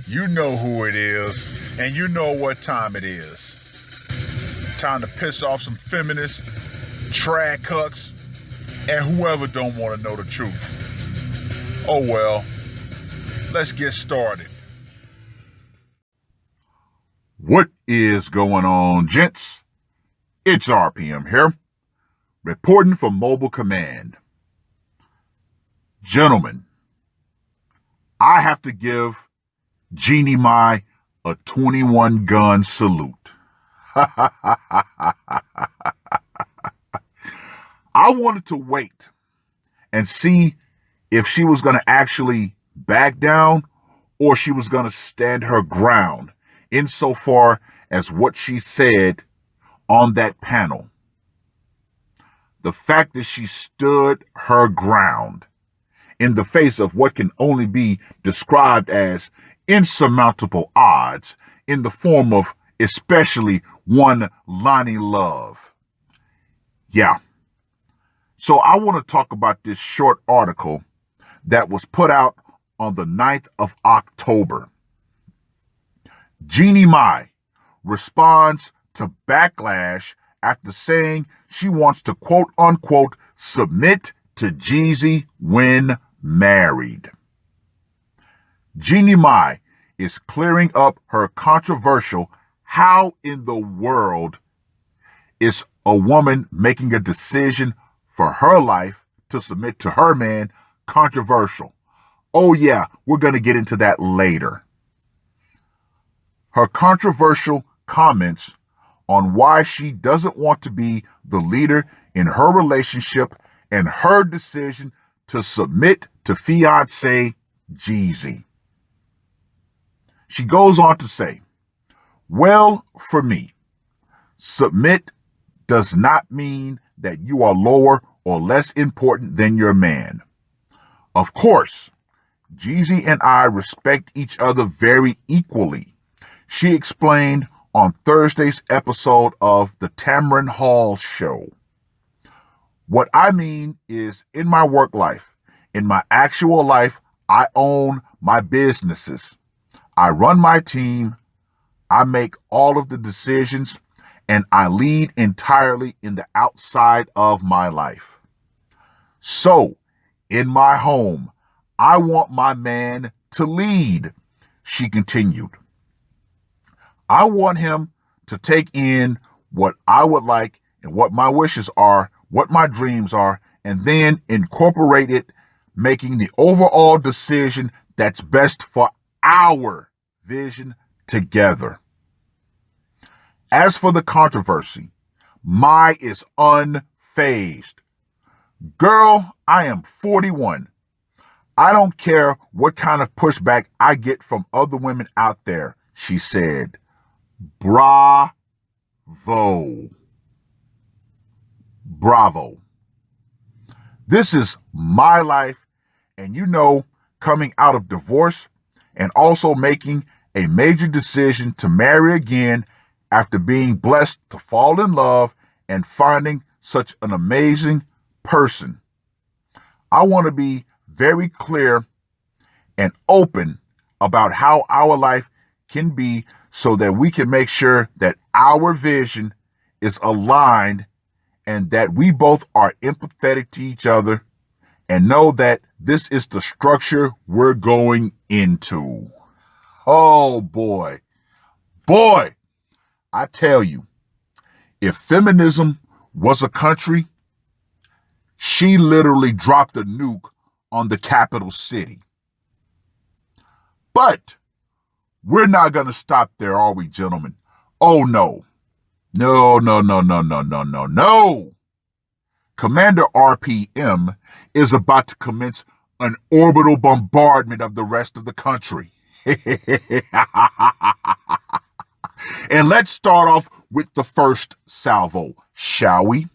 You know who it is, and you know what time it is. Time to piss off some feminists, trad cucks, and whoever don't want to know the truth. Oh well, let's get started. What is going on, gents? It's R.P.M. here, reporting from Mobile Command. Gentlemen, I have to give Jeannie Mai a 21 gun salute. I wanted to wait and see if she was going to actually back down or she was going to stand her ground insofar as what she said on that panel. The fact that she stood her ground in the face of what can only be described as insurmountable odds in the form of especially one Lonnie Love. Yeah. So I want to talk about this short article that was put out on the 9th of October. Jeannie Mai responds to backlash after saying she wants to quote unquote submit to Jeezy when married. Jeannie Mai is clearing up her controversial how in the world is a woman making a decision for her life to submit to her man controversial. Oh yeah, we're going to get into that later. Her controversial comments on why she doesn't want to be the leader in her relationship and her decision to submit to fiancé Jeezy. She goes on to say, well, for me, submit does not mean that you are lower or less important than your man. Of course, Jeezy and I respect each other very equally. She explained on Thursday's episode of the Tamron Hall Show. What I mean is in my work life, in my actual life, I own my businesses. I run my team. I make all of the decisions and I lead entirely in the outside of my life. So, in my home, I want my man to lead, she continued. I want him to take in what I would like and what my wishes are, what my dreams are, and then incorporate it, making the overall decision that's best for our vision together. As for the controversy, Mai is unfazed. Girl, I am 41. I don't care what kind of pushback I get from other women out there, she said. Bravo. Bravo. This is my life, and you know, coming out of divorce and also making a major decision to marry again after being blessed to fall in love and finding such an amazing person. I want to be very clear and open about how our life can be so that we can make sure that our vision is aligned and that we both are empathetic to each other and know that this is the structure we're going into. Oh boy. Boy, I tell you, if feminism was a country, she literally dropped a nuke on the capital city. But we're not going to stop there, are we, gentlemen? Oh, no. No. Commander R.P.M. is about to commence an orbital bombardment of the rest of the country. And let's start off with the first salvo, shall we?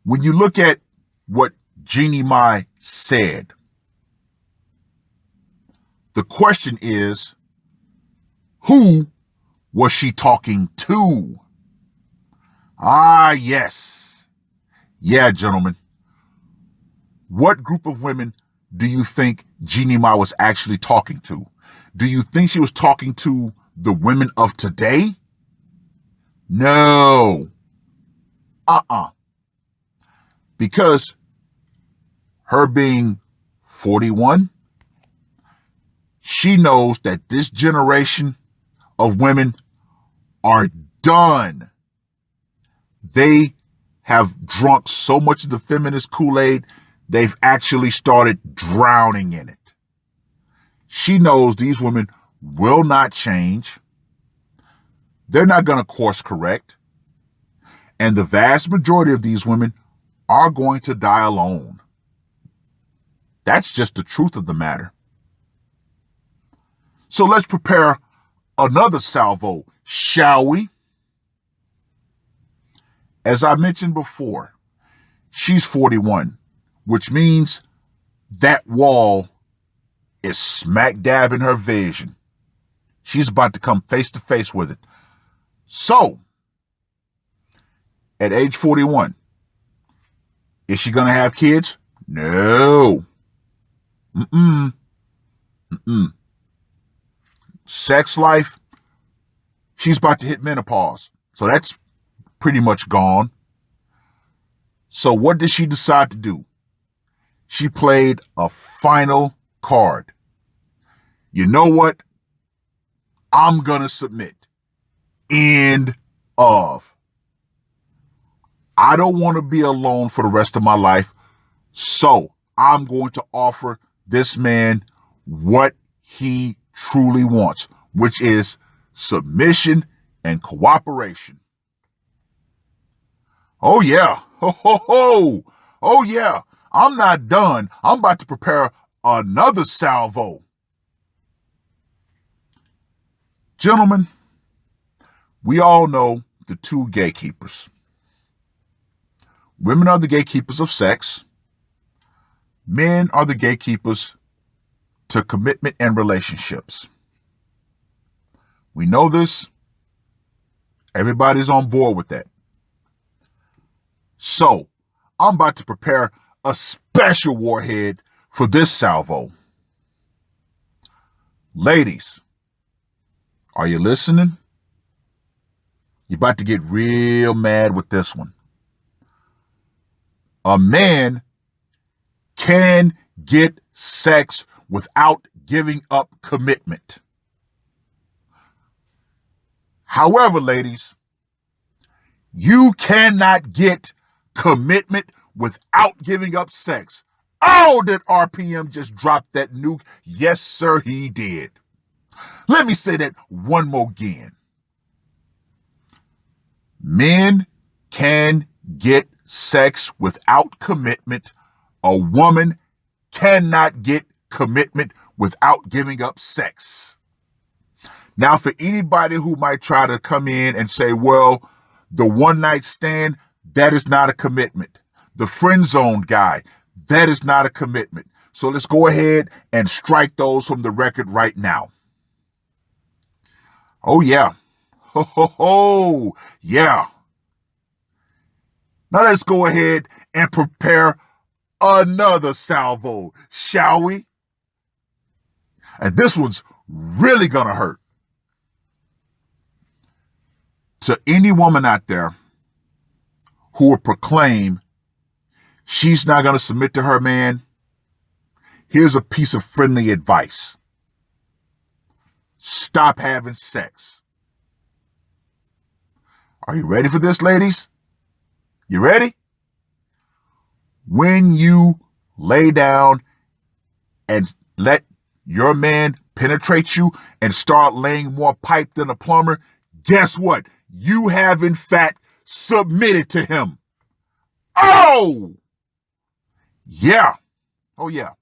When you look at what Jeannie Mai said, the question is, who was she talking to? Ah, yes. Yeah, gentlemen. What group of women do you think Jeannie Mai was actually talking to? Do you think she was talking to the women of today? No. Because her being 41, she knows that this generation of women are done. They have drunk so much of the feminist Kool-Aid, they've actually started drowning in it. She knows these women will not change. They're not going to course correct. And the vast majority of these women are going to die alone. That's just the truth of the matter. So let's prepare another salvo, shall we? As I mentioned before, she's 41, which means that wall is smack dab in her vision. She's about to come face to face with it. So, at age 41, is she going to have kids? No. Sex life, she's about to hit menopause. So that's pretty much gone. So what did she decide to do? She played a final card. You know what? I'm going to submit. End of. I don't want to be alone for the rest of my life. So I'm going to offer this man what he truly wants, which is submission and cooperation. Oh, yeah. Ho, ho, ho. Oh, yeah. I'm not done. I'm about to prepare another salvo. Gentlemen, we all know the two gatekeepers. Women are the gatekeepers of sex. Men are the gatekeepers to commitment and relationships. We know this. Everybody's on board with that. So, I'm about to prepare a special warhead for this salvo. Ladies, are you listening? You're about to get real mad with this one. A man can get sex without giving up commitment. However, ladies, you cannot get commitment without giving up sex. Oh, did R.P.M. just drop that nuke? Yes, sir, he did. Let me say that one more again. Men can get sex without commitment. A woman cannot get commitment without giving up sex. Now, for anybody who might try to come in and say, well, the one night stand, that is not a commitment. The friend zone guy, that is not a commitment. So let's go ahead and strike those from the record right now. Oh, yeah. Ho, ho, ho. Yeah. Now let's go ahead and prepare another salvo, shall we? And this one's really going to hurt. To any woman out there who would proclaim she's not going to submit to her man, here's a piece of friendly advice. Stop having sex. Are you ready for this, ladies? You ready? When you lay down and let your man penetrate you and start laying more pipe than a plumber, guess what? You have, in fact, submitted to him. Oh! Yeah. Oh, yeah.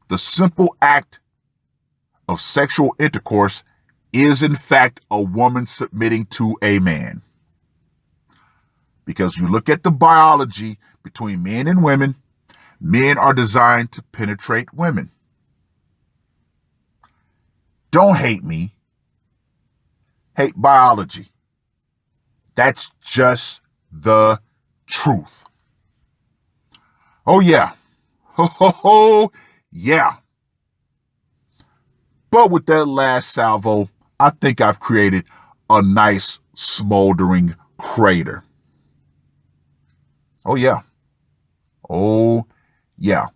The simple act of sexual intercourse is, in fact, a woman submitting to a man. Because you look at the biology between men and women, men are designed to penetrate women. Don't hate me. Hate biology. That's just the truth. Oh, yeah. Ho, ho, ho. Yeah. But with that last salvo, I think I've created a nice smoldering crater. Oh, yeah. Oh, yeah.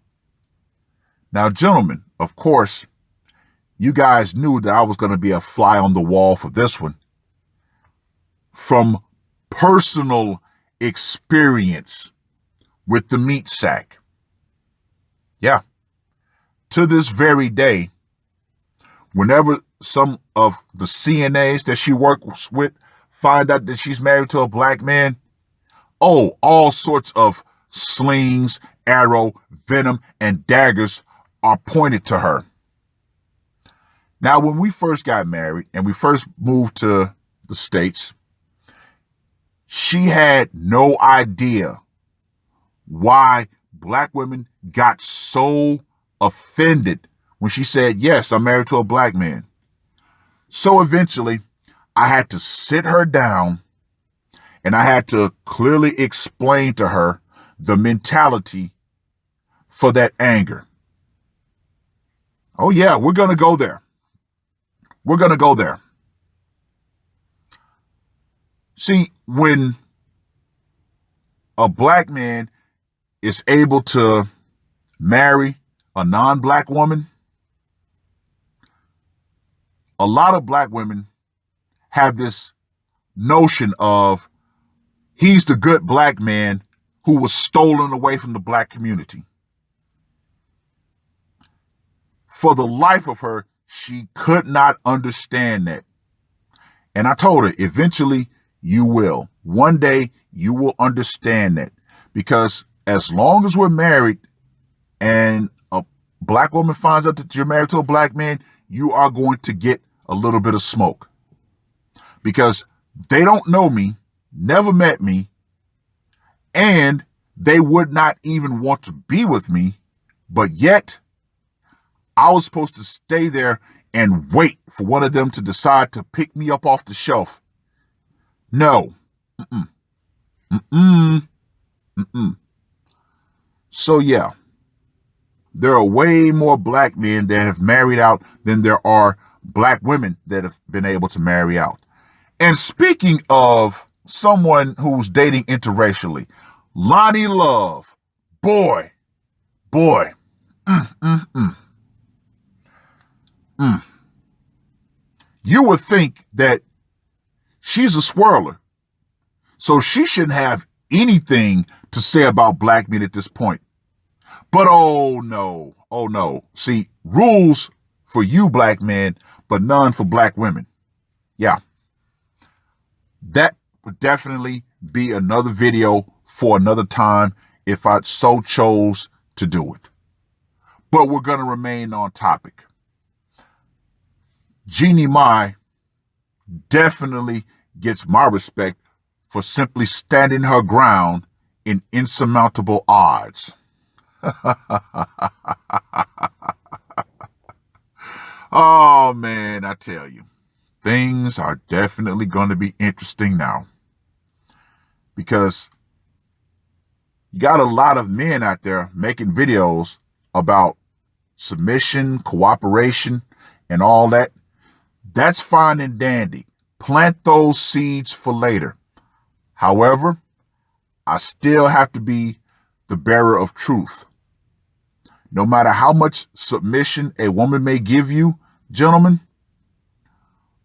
Now, gentlemen, of course, you guys knew that I was going to be a fly on the wall for this one. From personal experience with the meat sack. Yeah. To this very day, whenever some of the CNAs that she works with find out that she's married to a black man, oh, all sorts of slings, arrow, venom, and daggers are pointed to her. Now, when we first got married and we first moved to the States, she had no idea why black women got so offended when she said, yes, I'm married to a black man. So eventually, I had to sit her down and I had to clearly explain to her the mentality for that anger. Oh, yeah, we're going to go there. We're going to go there. See, when a black man is able to marry a non-black woman, a lot of black women have this notion of he's the good black man who was stolen away from the black community. For the life of her, she could not understand that. And I told her, eventually you will. One day you will understand that. Because as long as we're married and a black woman finds out that you're married to a black man, you are going to get a little bit of smoke. Because they don't know me, never met me, and they would not even want to be with me, but yet I was supposed to stay there and wait for one of them to decide to pick me up off the shelf. No. Mm-mm. Mm-mm. Mm-mm. So yeah, there are way more black men that have married out than there are black women that have been able to marry out. And speaking of someone who's dating interracially, Lonnie Love, boy, mm, mm, mm, mm. You would think that she's a swirler, so she shouldn't have anything to say about black men at this point. But oh no. See, rules for you black men, but none for black women. Yeah, that would definitely be another video for another time if I so chose to do it. But we're going to remain on topic. Jeannie Mai definitely gets my respect for simply standing her ground in insurmountable odds. Oh man, I tell you, things are definitely going to be interesting now. Because you got a lot of men out there making videos about submission, cooperation, and all that. That's fine and dandy. Plant those seeds for later. However, I still have to be the bearer of truth. No matter how much submission a woman may give you, gentlemen,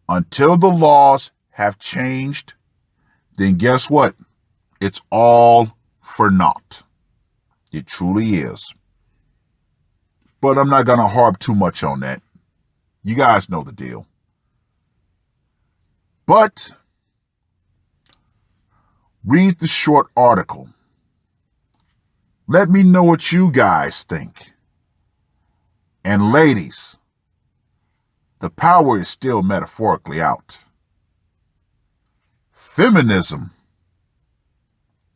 until the laws have changed, then guess what? It's all for naught. It truly is. But I'm not going to harp too much on that. You guys know the deal. But read the short article. Let me know what you guys think. And ladies, the power is still metaphorically out. Feminism,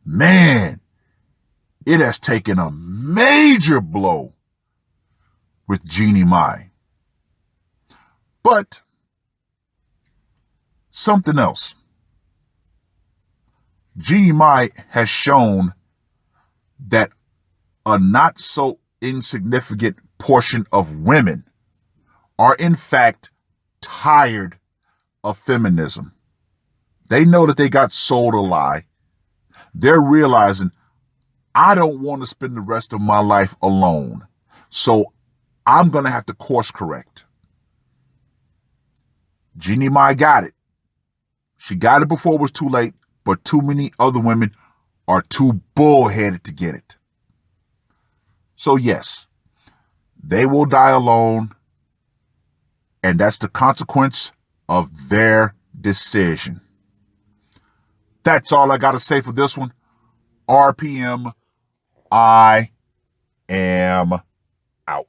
man, it has taken a major blow with Jeannie Mai. But something else. Jeannie Mai has shown that a not so insignificant portion of women are in fact tired of feminism. They know that they got sold a lie. They're realizing, I don't want to spend the rest of my life alone. So I'm going to have to course correct. Jeannie Mai got it. She got it before it was too late, but too many other women are too bullheaded to get it. So yes, they will die alone, and that's the consequence of their decision. That's all I got to say for this one. R.P.M. I am out.